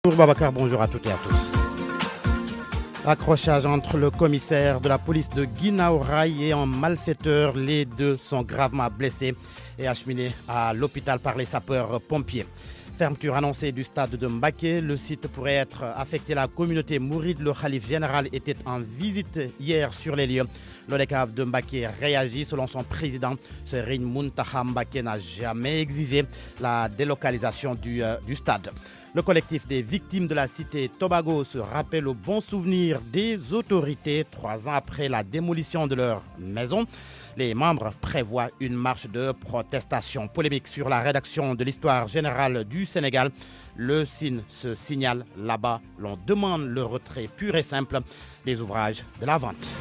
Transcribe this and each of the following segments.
Bonjour Babacar, bonjour à toutes et à tous. Accrochage entre le commissaire de la police de Guinaw Rail et un malfaiteur. Les deux sont gravement blessés et acheminés à l'hôpital par les sapeurs-pompiers. Fermeture annoncée du stade de Mbaké. Le site pourrait être affecté. La communauté mouride, le khalife général, était en visite hier sur les lieux. L'ODCAV de Mbaké réagit. Selon son président, Serigne Mountakha Mbaké n'a jamais exigé la délocalisation du stade. Le collectif des victimes de la cité Tobago se rappelle au bon souvenir des autorités 3 ans après la démolition de leur maison. Les membres prévoient une marche de protestation. Polémique sur la rédaction de l'histoire générale du Sénégal. Le signe se signale là-bas. L'on demande le retrait pur et simple des ouvrages de la vente.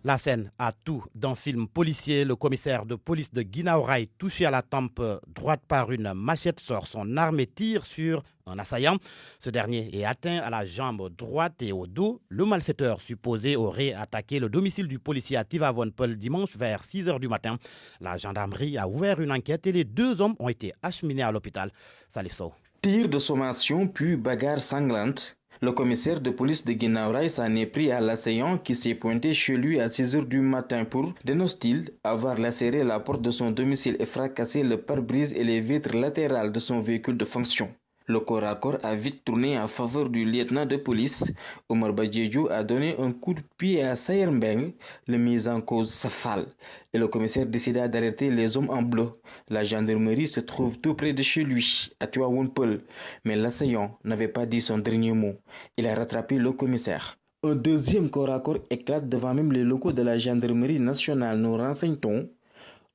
La scène a tout d'un film policier. Le commissaire de police de Guinaw Rail, touché à la tempe droite par une machette, sort son arme et tire sur un assaillant. Ce dernier est atteint à la jambe droite et au dos. Le malfaiteur supposé aurait attaqué le domicile du policier à Tivavone-Peulh dimanche vers 6 h du matin. La gendarmerie a ouvert une enquête et les 2 hommes ont été acheminés à l'hôpital. Salif Sow. Tir de sommation puis bagarre sanglante. Le commissaire de police de Guinaw Rail s'en est pris à l'assaillant qui s'est pointé chez lui à 6 h du matin pour, dénonce-t-il, avoir lacéré la porte de son domicile et fracassé le pare-brise et les vitres latérales de son véhicule de fonction. Le corps à corps a vite tourné en faveur du lieutenant de police. Omar Badjedjou a donné un coup de pied à Sayer Mbeng, le mis en cause Safal. Et le commissaire décida d'arrêter les hommes en bleu. La gendarmerie se trouve tout près de chez lui, à Tivavone-Peulh. Mais l'assaillant n'avait pas dit son dernier mot. Il a rattrapé le commissaire. Un deuxième corps à corps éclate devant même les locaux de la gendarmerie nationale, nous renseigne-t-on.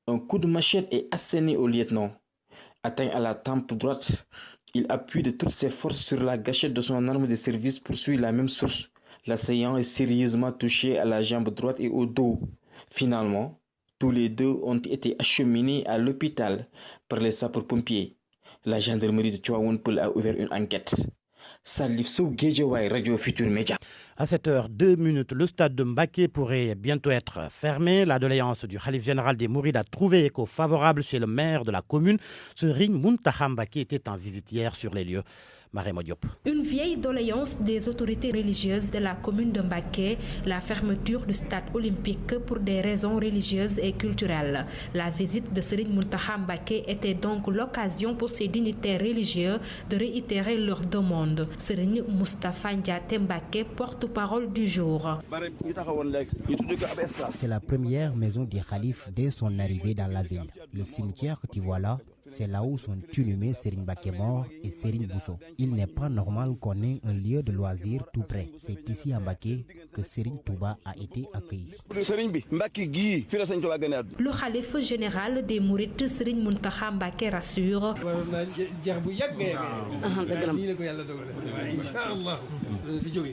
Un coup de machette est asséné au lieutenant. Atteint à la tempe droite, il appuie de toutes ses forces sur la gâchette de son arme de service, poursuit la même source. L'assaillant est sérieusement touché à la jambe droite et au dos. Finalement, tous les deux ont été acheminés à l'hôpital par les sapeurs-pompiers. La gendarmerie de Tivavone-Peulh a ouvert une enquête. Salif Sow, Guédiawaye, Radio Futur Média. À 7 h 2 minutes, le stade de Mbaké pourrait bientôt être fermé. La doléance du khalife général des Mourides a trouvé écho favorable chez le maire de la commune. Serigne Mountakha Mbaké était en visite hier sur les lieux. Marema Diop. Une vieille doléance des autorités religieuses de la commune de Mbaké, la fermeture du stade olympique pour des raisons religieuses et culturelles. La visite de Serigne Mountakha Mbaké était donc l'occasion pour ces dignitaires religieux de réitérer leurs demandes. Serigne Moustapha Ndiaté Mbaké, porte-parole du jour. C'est la première maison du khalife dès son arrivée dans la ville. Le cimetière que tu vois là, c'est là où sont inhumés Serigne Mbaké mort et Serigne Bousso. Il n'est pas normal qu'on ait un lieu de loisirs tout près. C'est ici à Mbaké que Serigne Touba a été accueilli. Le khalife général des Mourides, Serigne Mountakha Mbaké, rassure.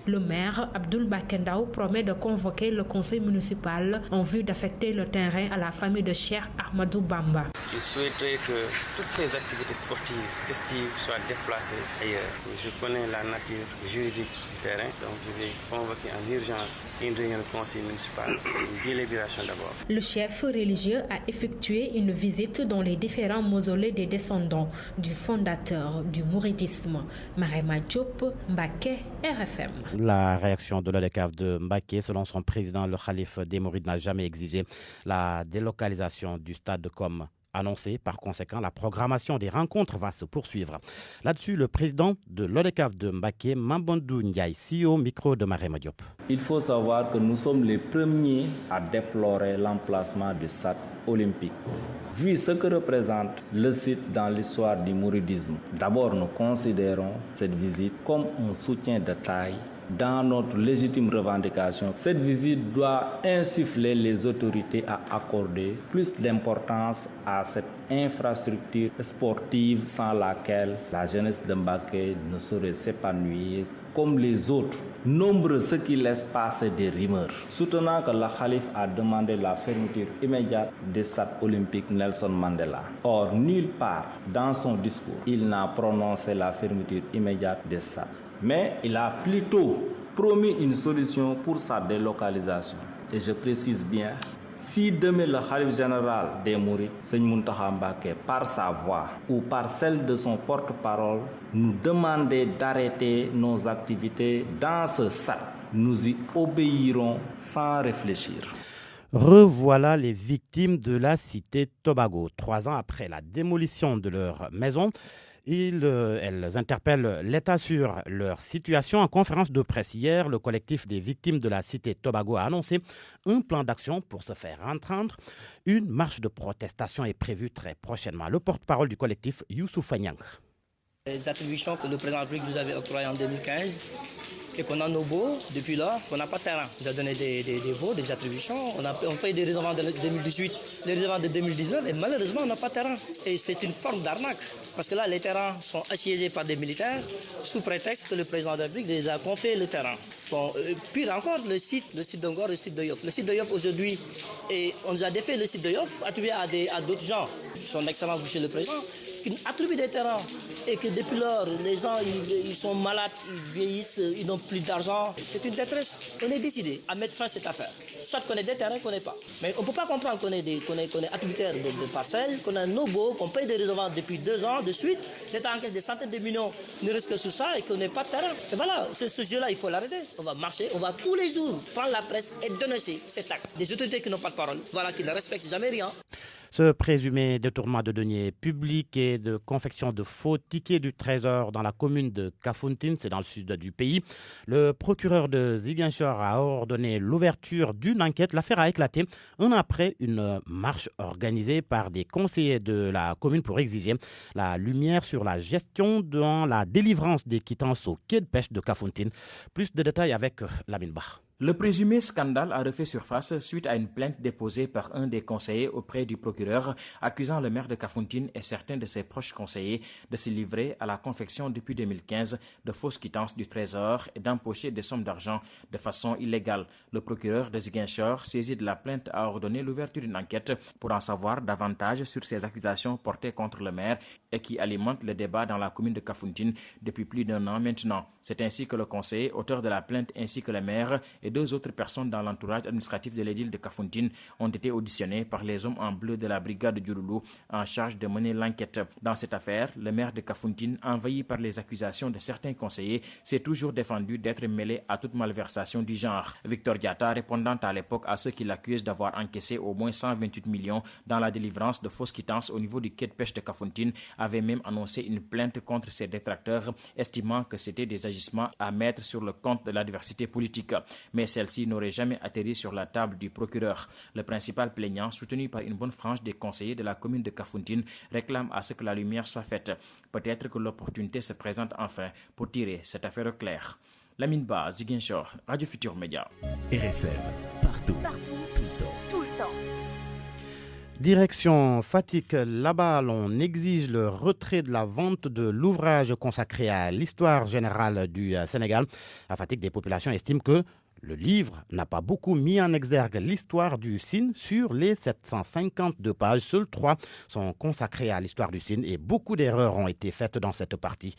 Le maire Abdoul Mbaké Ndao promet de convoquer le conseil municipal en vue d'affecter le terrain à la famille de Cheikh Ahmadou Bamba. Je souhaiterais que toutes ces activités sportives, festives soient déplacées ailleurs. Je connais la nature juridique du terrain, donc je vais convoquer en urgence une réunion du conseil municipal, une délibération d'abord. Le chef religieux a effectué une visite dans les différents mausolées des descendants du fondateur du mouridisme, Marema Diop, Mbaké, RFM. La réaction de l'ODCAV de Mbaké, selon son président, le khalife des Mourides n'a jamais exigé la délocalisation du stade comme annoncé. Par conséquent, la programmation des rencontres va se poursuivre. Là-dessus, le président de l'ODCAV de Mbaké, Mambandou Ndiaye, CEO, micro de Marema Diop. Il faut savoir que nous sommes les premiers à déplorer l'emplacement du stade olympique. Vu ce que représente le site dans l'histoire du mouridisme, d'abord nous considérons cette visite comme un soutien de taille dans notre légitime revendication. Cette visite doit insuffler les autorités à accorder plus d'importance à cette infrastructure sportive sans laquelle la jeunesse de Mbaké ne saurait s'épanouir comme les autres. Nombreux ceux qui laissent passer des rumeurs, soutenant que le calife a demandé la fermeture immédiate des stades olympiques Nelson Mandela. Or, nulle part dans son discours, il n'a prononcé la fermeture immédiate des stades. Mais il a plutôt promis une solution pour sa délocalisation. Et je précise bien, Si demain le Khalif général des Mourides, Serigne Mountakha Mbacké, par sa voix ou par celle de son porte-parole, nous demandait d'arrêter nos activités dans ce SAT, nous y obéirons sans réfléchir. Revoilà les victimes de la cité Tobago. 3 ans après la démolition de leur maison, elles interpellent l'État sur leur situation. En conférence de presse hier, le collectif des victimes de la cité Tobago a annoncé un plan d'action pour se faire entendre. Une marche de protestation est prévue très prochainement. Le porte-parole du collectif, Youssouf Niang. Les attributions que le président de la République nous avait octroyées en 2015 et qu'on a nos baux depuis là, qu'on n'a pas de terrain. Il nous a donné des baux, des attributions. On paye des réservants de 2018, les réservants de 2019 et malheureusement on n'a pas de terrain. Et c'est une forme d'arnaque parce que là les terrains sont assiégés par des militaires sous prétexte que le président de la République les a confié le terrain. Bon, pire encore, le site de Ngor, le site de Yoff. Le site de Yoff aujourd'hui, on nous a défait le site de Yoff, attribué à d'autres gens. Son Excellence Monsieur le Président, qui attribue des terrains et que depuis lors, les gens ils sont malades, ils vieillissent, ils n'ont plus d'argent. C'est une détresse. On est décidé à mettre fin à cette affaire. Soit qu'on ait des terrains, qu'on n'ait pas. Mais on ne peut pas comprendre qu'on est attributaire de parcelles, qu'on a un no-go, qu'on paye des redevances depuis 2 ans de suite, l'État encaisse des centaines de millions, ne reste que sur ça et qu'on n'ait pas de terrain. Et voilà, ce jeu-là, il faut l'arrêter. On va marcher, on va tous les jours prendre la presse et dénoncer cet acte. Des autorités qui n'ont pas de parole, voilà, qui ne respectent jamais rien. Ce présumé détournement de deniers publics et de confection de faux tickets du Trésor dans la commune de Kafountine, c'est dans le sud du pays. Le procureur de Ziguinchor a ordonné l'ouverture d'une enquête. L'affaire a éclaté un an après une marche organisée par des conseillers de la commune pour exiger la lumière sur la gestion dans la délivrance des quittances au quai de pêche de Kafountine. Plus de détails avec Lamine Ba. Le présumé scandale a refait surface suite à une plainte déposée par un des conseillers auprès du procureur, accusant le maire de Kafountine et certains de ses proches conseillers de se livrer à la confection depuis 2015 de fausses quittances du Trésor et d'empocher des sommes d'argent de façon illégale. Le procureur de Ziguinchor, saisi de la plainte, a ordonné l'ouverture d'une enquête pour en savoir davantage sur ces accusations portées contre le maire et qui alimentent le débat dans la commune de Kafountine depuis plus d'1 an maintenant. C'est ainsi que le conseiller, auteur de la plainte, ainsi que le maire et 2 autres personnes dans l'entourage administratif de l'édile de Kafountine ont été auditionnés par les hommes en bleu de la brigade du Loulou en charge de mener l'enquête. Dans cette affaire, le maire de Kafountine, envahi par les accusations de certains conseillers, s'est toujours défendu d'être mêlé à toute malversation du genre. Victor Diatta, répondant à l'époque à ceux qui l'accusent d'avoir encaissé au moins 128 millions dans la délivrance de fausses quittances au niveau du quai de pêche de Kafountine, avait même annoncé une plainte contre ses détracteurs, estimant que c'était des agissements à mettre sur le compte de l'adversité politique. Mais celle-ci n'aurait jamais atterri sur la table du procureur. Le principal plaignant, soutenu par une bonne frange des conseillers de la commune de Kafountine, réclame à ce que la lumière soit faite. Peut-être que l'opportunité se présente enfin pour tirer cette affaire au clair. Lamine Ba, Ziguinchor, Radio Futur Média. RFM, partout, tout le temps. Direction Fatick, là-bas, on exige le retrait de la vente de l'ouvrage consacré à l'histoire générale du Sénégal. À Fatick, des populations estiment que le livre n'a pas beaucoup mis en exergue l'histoire du Sine. Sur les 752 pages, seules 3 sont consacrées à l'histoire du Sine et beaucoup d'erreurs ont été faites dans cette partie.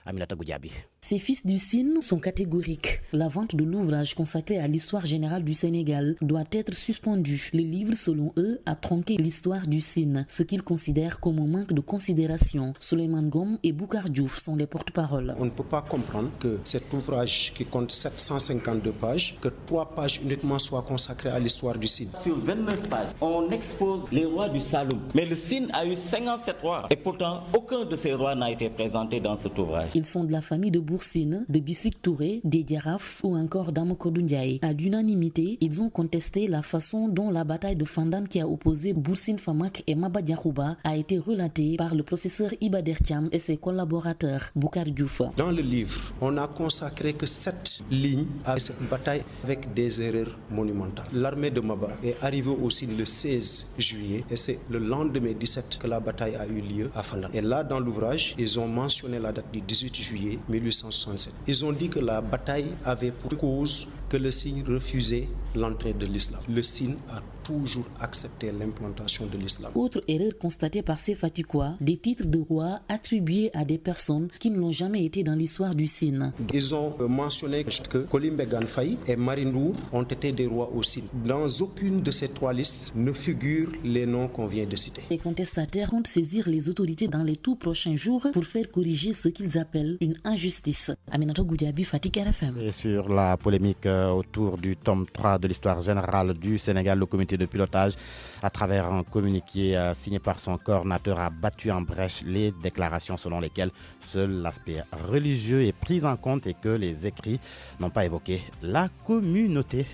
Aminata Goudiaby. Ces fils du Sine sont catégoriques. La vente de l'ouvrage consacré à l'histoire générale du Sénégal doit être suspendue. Le livre, selon eux, a tronqué l'histoire du Sine, ce qu'ils considèrent comme un manque de considération. Souleymane Gom et Boucar Diouf sont les porte-parole. On ne peut pas comprendre que cet ouvrage qui compte 752 pages, que 3 pages uniquement soient consacrées à l'histoire du Sine. Sur 29 pages, on expose les rois du Saloum. Mais le Sine a eu 57 rois. Et pourtant, aucun de ces rois n'a été présenté dans cet ouvrage. Ils sont de la famille de Boursine, de Bissik Touré, des Diaraf ou encore d'Amokodou Ndiaye. À l'unanimité, ils ont contesté la façon dont la bataille de Fandane qui a opposé Boursine Famak et Maba Diakhouba a été relatée par le professeur Iba Der Thiam et ses collaborateurs. Boucar Diouf. Dans le livre, on n'a consacré que 7 lignes à cette bataille avec des erreurs monumentales. L'armée de Maba est arrivée aussi le 16 juillet et c'est le lendemain 17 que la bataille a eu lieu à Fandane. Et là, dans l'ouvrage, ils ont mentionné la date du 18 juillet 1867. Ils ont dit que la bataille avait pour cause que le Sine refusait l'entrée de l'islam. Le Sine a toujours accepté l'implantation de l'islam. Autre erreur constatée par ces Fatikois, des titres de roi attribués à des personnes qui ne l'ont jamais été dans l'histoire du Sine. Ils ont mentionné que Kolimbe Ganfay et Marindour ont été des rois au Sine. Dans aucune de ces trois listes ne figurent les noms qu'on vient de citer. Les contestataires comptent saisir les autorités dans les tout prochains jours pour faire corriger ce qu'ils appellent une injustice. Aminato Goudiaby, Fatick RFM. Et sur la polémique autour du tome 3 de l'histoire générale du Sénégal, le comité de pilotage, à travers un communiqué signé par son coordinateur, a battu en brèche les déclarations selon lesquelles seul l'aspect religieux est pris en compte et que les écrits n'ont pas évoqué la communauté.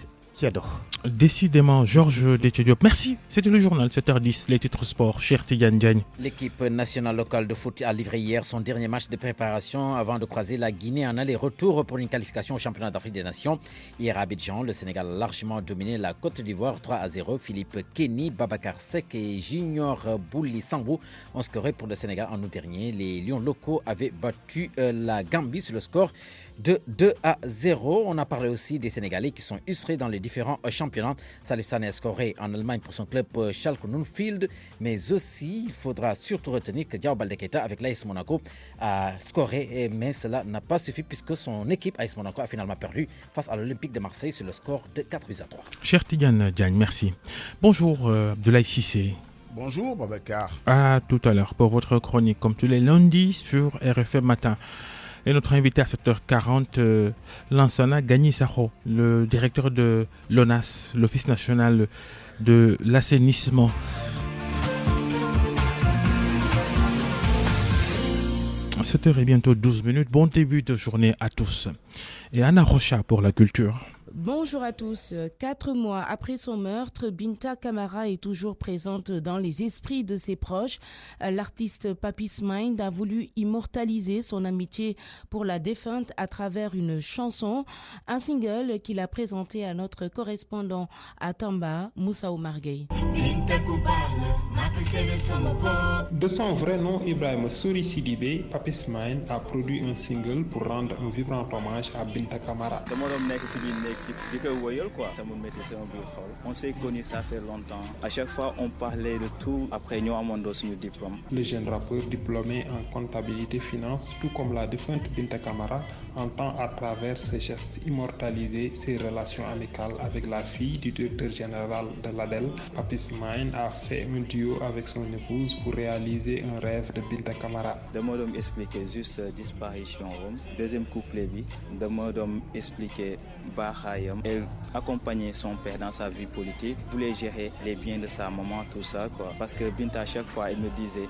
Décidément, Georges Détidiop. Merci, c'était le journal 7h10, les titres sport, Cheikh Tidiane Diagne. L'équipe nationale locale de foot a livré hier son dernier match de préparation avant de croiser la Guinée en aller-retour pour une qualification au championnat d'Afrique des Nations. Hier à Abidjan, le Sénégal a largement dominé la Côte d'Ivoire 3-0. Philippe Kenny, Babacar Seck et Junior Bouli Sambou ont scoré pour le Sénégal en août dernier. Les Lions locaux avaient battu la Gambie sur le score de 2-0. On a parlé aussi des Sénégalais qui sont illustrés dans les différents championnats. Salif Sané a scoré en Allemagne pour son club Schalke 04, mais aussi il faudra surtout retenir que Diao Baldé Keita avec l'AS Monaco a scoré, mais cela n'a pas suffi puisque son équipe AS Monaco a finalement perdu face à l'Olympique de Marseille sur le score de 4-3. Cher Tidiane Diagne, merci. Bonjour Abdoulaye Cissé. Bonjour Babacar. À tout à l'heure pour votre chronique comme tous les lundis sur RFM Matin. Et notre invité à 7h40, Lansana Gagny Sakho, le directeur de l'ONAS, l'Office national de l'assainissement. À 7h et bientôt 12 minutes, bon début de journée à tous. Et Anna Rocha pour la culture. Bonjour à tous. 4 mois après son meurtre, Binta Camara est toujours présente dans les esprits de ses proches. L'artiste Papis Mind a voulu immortaliser son amitié pour la défunte à travers une chanson, un single qu'il a présenté à notre correspondant à Tamba, Moussa Oumar Gueye. De son vrai nom, Ibrahim Souri Sidibé, Papis Mind a produit un single pour rendre un vibrant hommage à Binta Camara. On s'est connus, ça fait longtemps. À chaque fois, on parlait de tout. Après, nous avons donné nos diplômes. Le jeune rappeur diplômé en comptabilité finance, tout comme la défunte Binta Camara, entend à travers ses gestes immortaliser ses relations amicales avec la fille du directeur général de l'ADEL. Papis Mind a fait un duo avec son épouse pour réaliser un rêve de Binta Camara. De moi, expliquer juste disparition. Deuxième couplet, de moi, expliquer Bahayam. Elle accompagnait son père dans sa vie politique, voulait gérer les biens de sa maman, tout ça, quoi. Parce que Binta, à chaque fois, elle me disait,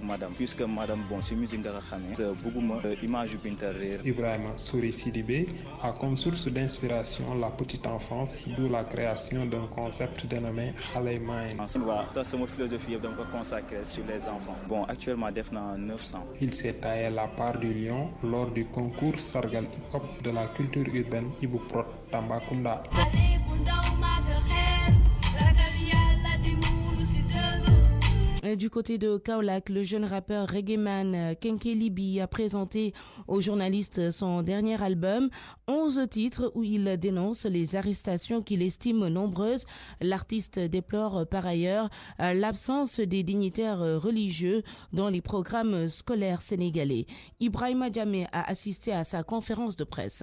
madame, puisque madame, bon, c'est musique de image Binta rire. Ibrahim Souri Sidibé a comme source d'inspiration la petite enfance, d'où la création d'un concept dénommé Khalay Mind. C'est mon philosophie de me consacrer sur les enfants. Bon, actuellement, définitivement 900. Il s'est taillé la part du lion lors du concours Sargal Hip Hop de la culture urbaine Ibuprot Tambacounda. Du côté de Kaolack, le jeune rappeur reggaeman Kenke Libi a présenté aux journalistes son dernier album, 11 titres où il dénonce les arrestations qu'il estime nombreuses. L'artiste déplore par ailleurs l'absence des dignitaires religieux dans les programmes scolaires sénégalais. Ibrahima Diamé a assisté à sa conférence de presse.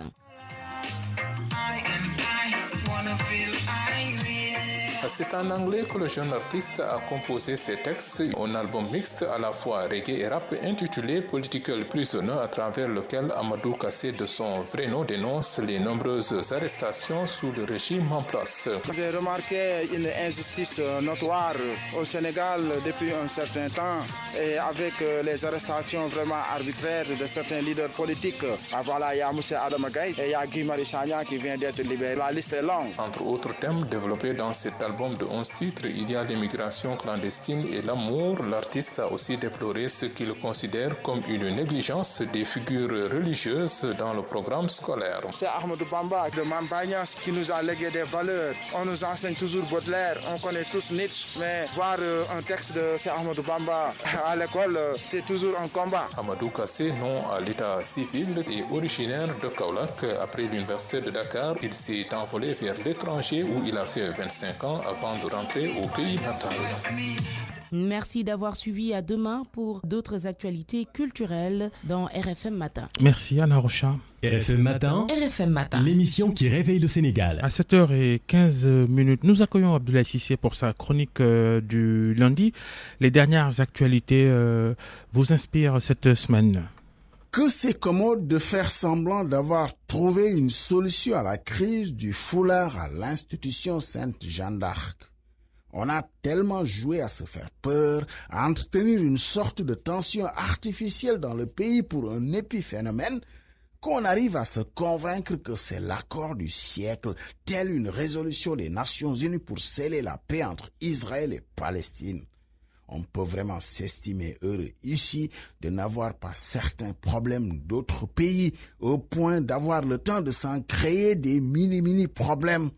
C'est en anglais que le jeune artiste a composé ses textes, un album mixte à la fois reggae et rap intitulé Political Prisoner, à travers lequel Amadou Kassé, de son vrai nom, dénonce les nombreuses arrestations sous le régime en place. J'ai remarqué une injustice notoire au Sénégal depuis un certain temps, et avec les arrestations vraiment arbitraires de certains leaders politiques. Voilà, il y a M. Adam Gaye et il y a Guy Marius Sagna qui vient d'être libéré. La liste est longue. Entre autres thèmes développés dans cet album de 11 titres, il y a l'immigration clandestine et l'amour. L'artiste a aussi déploré ce qu'il considère comme une négligence des figures religieuses dans le programme scolaire. C'est Ahmadou Bamba de Mampagnas qui nous a légué des valeurs. On nous enseigne toujours Baudelaire, on connaît tous Nietzsche, mais voir un texte de c'est Ahmadou Bamba à l'école, c'est toujours un combat. Amadou Kassé, nom à l'état civil, est originaire de Kaolack. Après l'université de Dakar, il s'est envolé vers l'étranger où il a fait 25 ans avant de rentrer au pays natal. Merci d'avoir suivi. À demain pour d'autres actualités culturelles dans RFM Matin. Merci Anna Rocha. RFM Matin, l'émission qui réveille le Sénégal. À 7h15, nous accueillons Abdoulaye Cissé pour sa chronique du lundi. Les dernières actualités vous inspirent cette semaine. Que c'est commode de faire semblant d'avoir trouvé une solution à la crise du foulard à l'institution Sainte-Jeanne d'Arc. On a tellement joué à se faire peur, à entretenir une sorte de tension artificielle dans le pays pour un épiphénomène, qu'on arrive à se convaincre que c'est l'accord du siècle, telle une résolution des Nations Unies pour sceller la paix entre Israël et Palestine. On peut vraiment s'estimer heureux ici de n'avoir pas certains problèmes d'autres pays, au point d'avoir le temps de s'en créer des mini problèmes.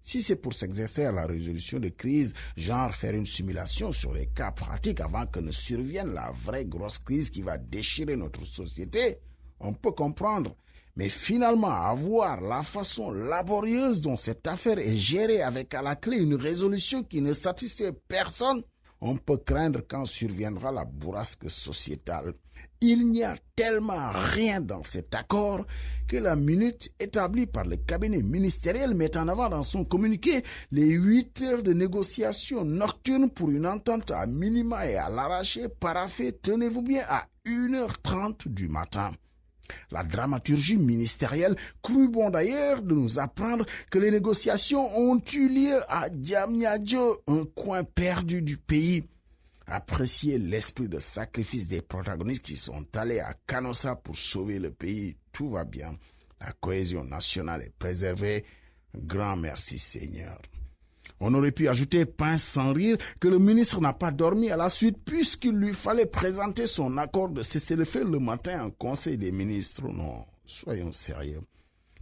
Si c'est pour s'exercer à la résolution de crise, genre faire une simulation sur les cas pratiques avant que ne survienne la vraie grosse crise qui va déchirer notre société, on peut comprendre. Mais finalement, avoir la façon laborieuse dont cette affaire est gérée avec à la clé une résolution qui ne satisfait personne, on peut craindre quand surviendra la bourrasque sociétale. Il n'y a tellement rien dans cet accord que la minute établie par le cabinet ministériel met en avant dans son communiqué les 8 heures de négociations nocturnes pour une entente à minima et à l'arraché paraphée, tenez-vous bien, à 1h30 du matin. La dramaturgie ministérielle crut bon d'ailleurs de nous apprendre que les négociations ont eu lieu à Diamniadio, un coin perdu du pays. Appréciez l'esprit de sacrifice des protagonistes qui sont allés à Canossa pour sauver le pays. Tout va bien. La cohésion nationale est préservée. Grand merci Seigneur. On aurait pu ajouter pince sans rire que le ministre n'a pas dormi à la suite puisqu'il lui fallait présenter son accord de cessez-le-feu le matin en conseil des ministres. Non, soyons sérieux.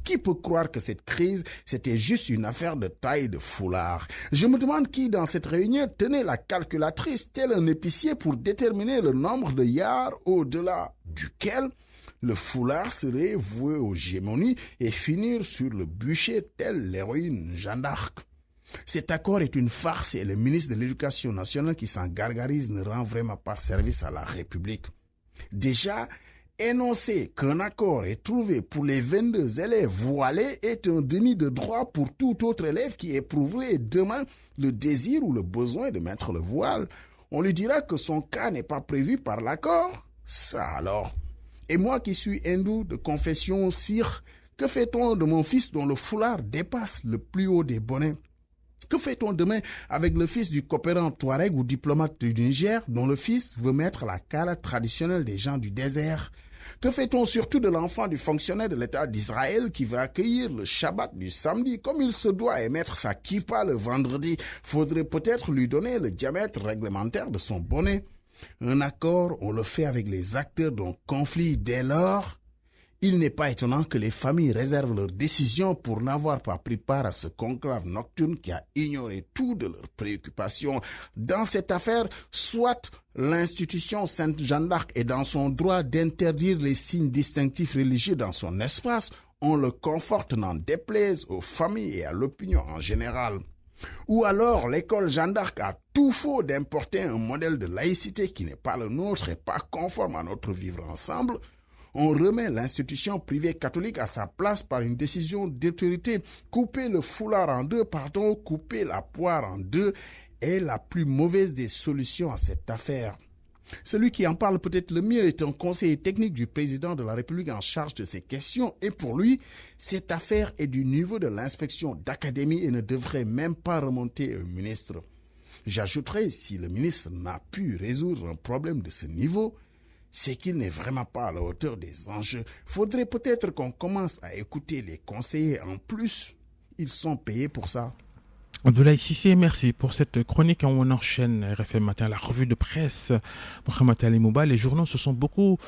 Qui peut croire que cette crise, c'était juste une affaire de taille de foulard? Je me demande qui dans cette réunion tenait la calculatrice tel un épicier pour déterminer le nombre de yards au-delà duquel le foulard serait voué aux gémonies et finir sur le bûcher tel l'héroïne Jeanne d'Arc. Cet accord est une farce et le ministre de l'Éducation nationale qui s'en gargarise ne rend vraiment pas service à la République. Déjà, énoncer qu'un accord est trouvé pour les 22 élèves voilés est un déni de droit pour tout autre élève qui éprouverait demain le désir ou le besoin de mettre le voile. On lui dira que son cas n'est pas prévu par l'accord. Ça alors. Et moi qui suis hindou de confession sikh, que fait-on de mon fils dont le foulard dépasse le plus haut des bonnets? Que fait-on demain avec le fils du coopérant Touareg ou diplomate du Niger dont le fils veut mettre la kala traditionnelle des gens du désert? Que fait-on surtout de l'enfant du fonctionnaire de l'État d'Israël qui va accueillir le Shabbat du samedi comme il se doit et mettre sa kippa le vendredi? Faudrait peut-être lui donner le diamètre réglementaire de son bonnet. Un accord, on le fait avec les acteurs d'un conflit dès lors. Il n'est pas étonnant que les familles réservent leurs décisions pour n'avoir pas pris part à ce conclave nocturne qui a ignoré tout de leurs préoccupations. Dans cette affaire, soit l'institution Sainte-Jeanne d'Arc est dans son droit d'interdire les signes distinctifs religieux dans son espace, on le conforte, n'en déplaise aux familles et à l'opinion en général. Ou alors l'école Jeanne d'Arc a tout faux d'importer un modèle de laïcité qui n'est pas le nôtre et pas conforme à notre vivre ensemble. On remet l'institution privée catholique à sa place par une décision d'autorité. Couper le foulard en deux, couper la poire en deux est la plus mauvaise des solutions à cette affaire. Celui qui en parle peut-être le mieux est un conseiller technique du président de la République en charge de ces questions et pour lui, cette affaire est du niveau de l'inspection d'académie et ne devrait même pas remonter au ministre. J'ajouterai, si le ministre n'a pu résoudre un problème de ce niveau, c'est qu'il n'est vraiment pas à la hauteur des enjeux. Faudrait peut-être qu'on commence à écouter les conseillers en plus. Ils sont payés pour ça. Abdoulaye Cissé, merci pour cette chronique. On enchaîne RFM Matin, la revue de presse. Mohamed Ali Mouba, les journaux se sont beaucoup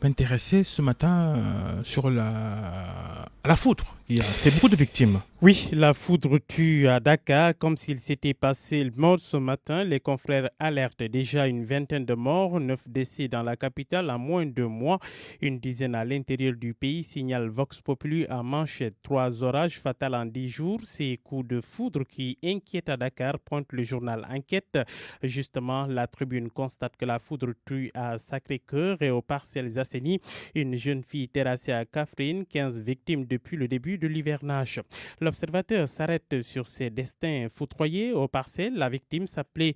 intéressés ce matin à la foudre qui a fait beaucoup de victimes. Oui, la foudre tue à Dakar, comme s'il s'était passé le mort ce matin. Les confrères alertent déjà une vingtaine de morts, 9 décès dans la capitale en moins de 2 mois. Une dizaine à l'intérieur du pays, signale Vox Populi à Manchette. 3 orages fatals en 10 jours. Ces coups de foudre qui inquiètent à Dakar, pointe le journal Enquête. Justement, la Tribune constate que la foudre tue à Sacré-Cœur et aux Parcelles Assainies. Une jeune fille terrassée à Kaffrine, 15 victimes depuis le début de l'hivernage. L'observateur s'arrête sur ses destins foudroyés aux Parcelles. La victime s'appelait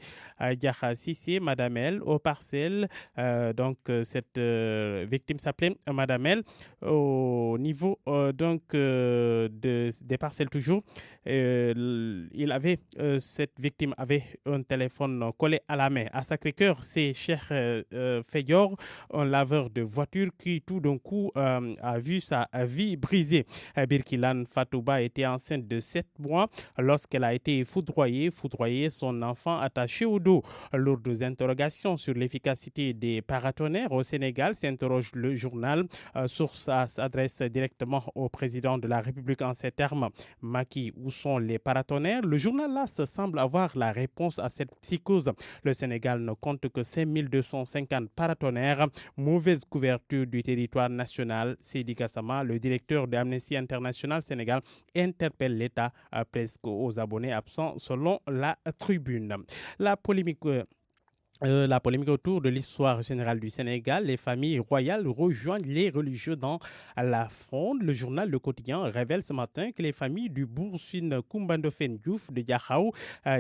Diakha Sissé, Madame L. Aux Parcelles, cette victime s'appelait Madame L. Au niveau des Parcelles toujours, cette victime avait un téléphone collé à la main. À Sacré-Cœur, c'est Cheikh Feyor, un laveur de voiture qui tout d'un coup a vu sa vie brisée. Birkilan Fatouba était enceinte de 7 mois lorsqu'elle a été foudroyée, son enfant attaché au dos. Lourdes interrogations sur l'efficacité des paratonnerres au Sénégal, s'interroge le journal. Source s'adresse directement au président de la République en ces termes. Macky, où sont les paratonnerres? Le journal LAS semble avoir la réponse à cette psychose. Le Sénégal ne compte que 5250 paratonnerres. Mauvaise couverture du territoire national. Seydi Gassama, le directeur d'Amnesty International Sénégal, interpelle l'État presque aux abonnés absents selon la Tribune. La polémique autour de l'histoire générale du Sénégal, les familles royales rejoignent les religieux dans la fronde. Le journal Le Quotidien révèle ce matin que les familles du Boursine Koumbandofène Diouf de Diakhao,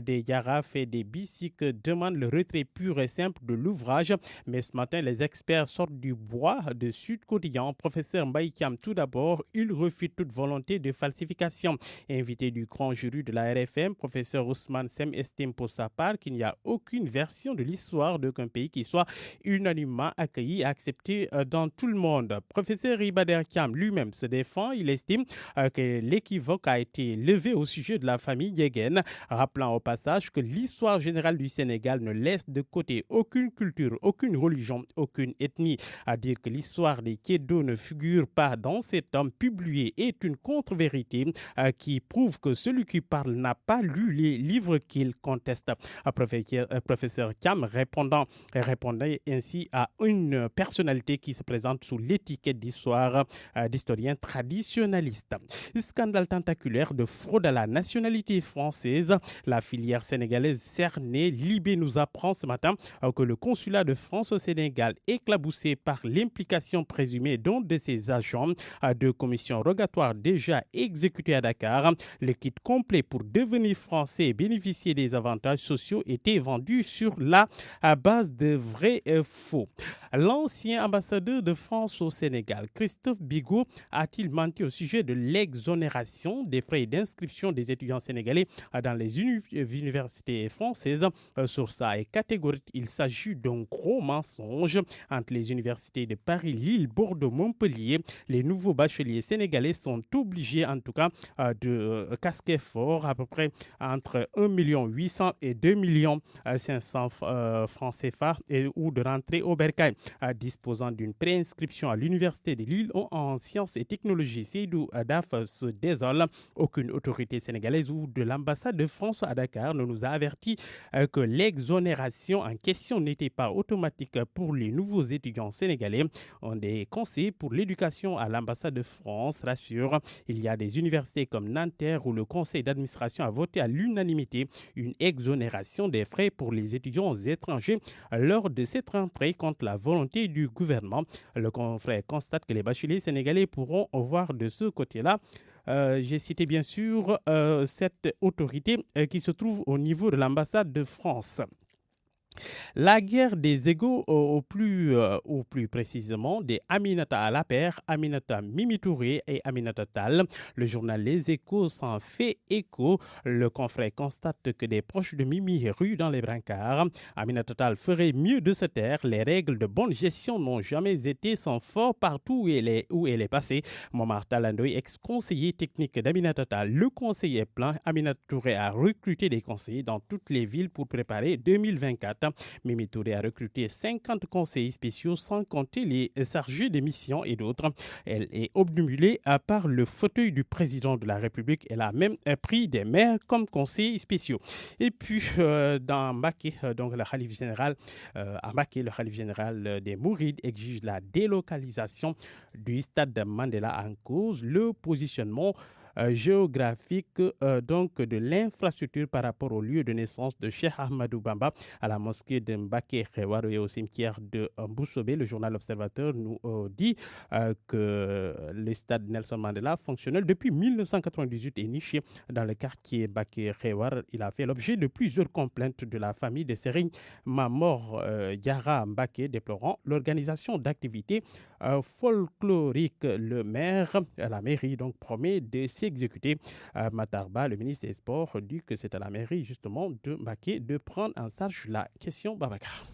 des Yaraf et des Bissik demandent le retrait pur et simple de l'ouvrage. Mais ce matin, les experts sortent du bois de Sud Quotidien. Professeur Mbaye Thiam, tout d'abord, il refute toute volonté de falsification. Invité du grand jury de la RFM, professeur Ousmane Sem estime pour sa part qu'il n'y a aucune version de l'histoire d'aucun pays qui soit unanimement accueilli et accepté dans tout le monde. Professeur Ibader Thiam lui-même se défend. Il estime que l'équivoque a été levé au sujet de la famille Yegen, rappelant au passage que l'histoire générale du Sénégal ne laisse de côté aucune culture, aucune religion, aucune ethnie. À dire que l'histoire des Kédo ne figure pas dans cet tome publié est une contre-vérité qui prouve que celui qui parle n'a pas lu les livres qu'il conteste. Professeur Thiam répondait ainsi à une personnalité qui se présente sous l'étiquette d'histoire d'historien traditionnaliste. Scandale tentaculaire de fraude à la nationalité française. La filière sénégalaise cernée, Libé nous apprend ce matin que le consulat de France au Sénégal, éclaboussé par l'implication présumée d'un de ses agents, de commissions rogatoires déjà exécutées à Dakar, le kit complet pour devenir français et bénéficier des avantages sociaux était vendu sur la à base de vrais faux. L'ancien ambassadeur de France au Sénégal, Christophe Bigot, a-t-il menti au sujet de l'exonération des frais d'inscription des étudiants sénégalais dans les universités françaises? Source est catégorique, il s'agit d'un gros mensonge. Entre les universités de Paris, Lille, Bordeaux, Montpellier, les nouveaux bacheliers sénégalais sont obligés en tout cas de casquer fort, à peu près entre 1 800 000 et 2 500 000 francs CFA ou de rentrer au Bercail. Disposant d'une préinscription à l'université de Lille en sciences et technologies, Seydou Daf se désole. Aucune autorité sénégalaise ou de l'ambassade de France à Dakar ne nous a averti que l'exonération en question n'était pas automatique pour les nouveaux étudiants sénégalais. On des conseils pour l'éducation à l'ambassade de France rassure, il y a des universités comme Nanterre où le conseil d'administration a voté à l'unanimité une exonération des frais pour les étudiants étrangers lors de cette rentrée contre la volonté du gouvernement. Le confrère constate que les bacheliers sénégalais pourront voir de ce côté-là. J'ai cité bien sûr cette autorité qui se trouve au niveau de l'ambassade de France. La guerre des égos, au plus précisément des Aminata Alaper, Aminata Mimi Touré et Aminata Tal. Le journal Les Échos s'en fait écho. Le confrère constate que des proches de Mimi ruent dans les brancards. Aminata Tal ferait mieux de se taire. Les règles de bonne gestion n'ont jamais été sans fort partout où elle est passée. Momar Talandoy, ex-conseiller technique d'Aminata Tal, le conseiller plein. Aminata Touré a recruté des conseillers dans toutes les villes pour préparer 2024. 2024. Mimi Touré a recruté 50 conseillers spéciaux sans compter les chargés de mission et d'autres. Elle est obnubilée par le fauteuil du président de la République. Elle a même pris des maires comme conseillers spéciaux. Et puis, dans Mbacké, donc le khalife général, à Mbacké, le khalife général des Mourides exige la délocalisation du stade de Mandela en cause le positionnement géographique donc de l'infrastructure par rapport au lieu de naissance de Cheikh Ahmadou Bamba à la mosquée de Mbacké Khewar et au cimetière de Boussobé. Le journal Observateur nous dit que le stade Nelson Mandela fonctionnel depuis 1998 et niché dans le quartier Mbacké Khewar. Il a fait l'objet de plusieurs complaintes de la famille de Serigne Mamor Diarra Mbacké déplorant l'organisation d'activités folkloriques. La mairie donc promet de exécuté. Matarba, le ministre des Sports, dit que c'est à la mairie justement de Mbacké de prendre en charge la question Babacar.